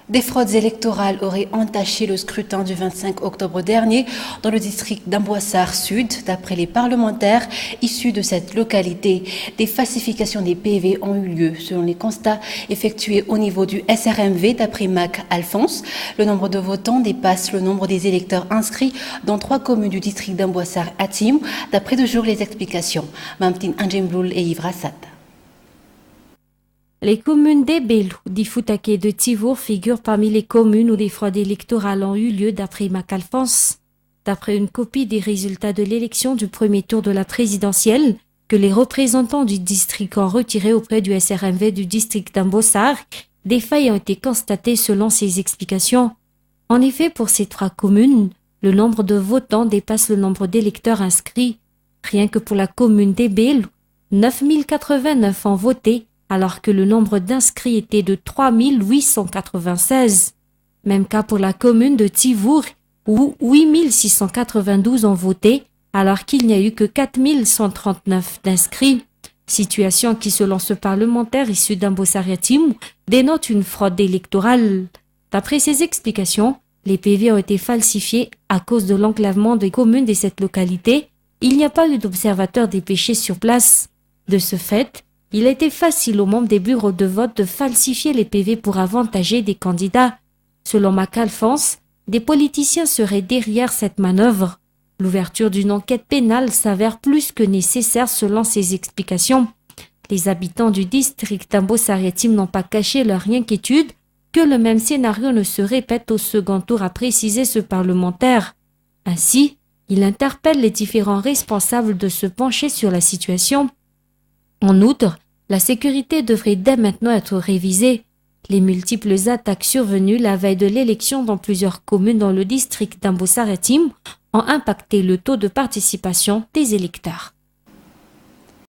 Des fraudes électorales auraient entaché le scrutin du 25 octobre dernier dans le district d'Amboissar Sud, d'après les parlementaires issus de cette localité. Des falsifications des PV ont eu lieu, selon les constats effectués au niveau du SRMV, d'après Mac Alphonse. Le nombre de votants dépasse le nombre des électeurs inscrits dans 3 communes du district d'Amboissar Atim, d'après toujours les explications. Mamtine Anjembloul et Yves Rassat. Les communes d'Ebelou, d'Ifutake et de Tivour figurent parmi les communes où des fraudes électorales ont eu lieu d'après Mac Alphonse. D'après une copie des résultats de l'élection du premier tour de la présidentielle, que les représentants du district ont retiré auprès du SRMV du district d'Ambossar, des failles ont été constatées selon ses explications. En effet, pour ces 3 communes, le nombre de votants dépasse le nombre d'électeurs inscrits. Rien que pour la commune d'Ebelou, 9089 ont voté, alors que le nombre d'inscrits était de 3896. Même cas pour la commune de Tivour, où 8692 ont voté, alors qu'il n'y a eu que 4139 d'inscrits. Situation qui, selon ce parlementaire issu d'Ambossar-Yatim, dénote une fraude électorale. D'après ses explications, les PV ont été falsifiés à cause de l'enclavement des communes de cette localité. Il n'y a pas eu d'observateurs dépêchés sur place. De ce fait, il a été facile aux membres des bureaux de vote de falsifier les PV pour avantager des candidats. Selon Mac Alphonse, des politiciens seraient derrière cette manœuvre. L'ouverture d'une enquête pénale s'avère plus que nécessaire selon ses explications. Les habitants du district d'Ambossar-Yatim n'ont pas caché leur inquiétude que le même scénario ne se répète au second tour, a précisé ce parlementaire. Ainsi, il interpelle les différents responsables de se pencher sur la situation. En outre, la sécurité devrait dès maintenant être révisée. Les multiples attaques survenues la veille de l'élection dans plusieurs communes dans le district d'Ambossar-Yatim ont impacté le taux de participation des électeurs.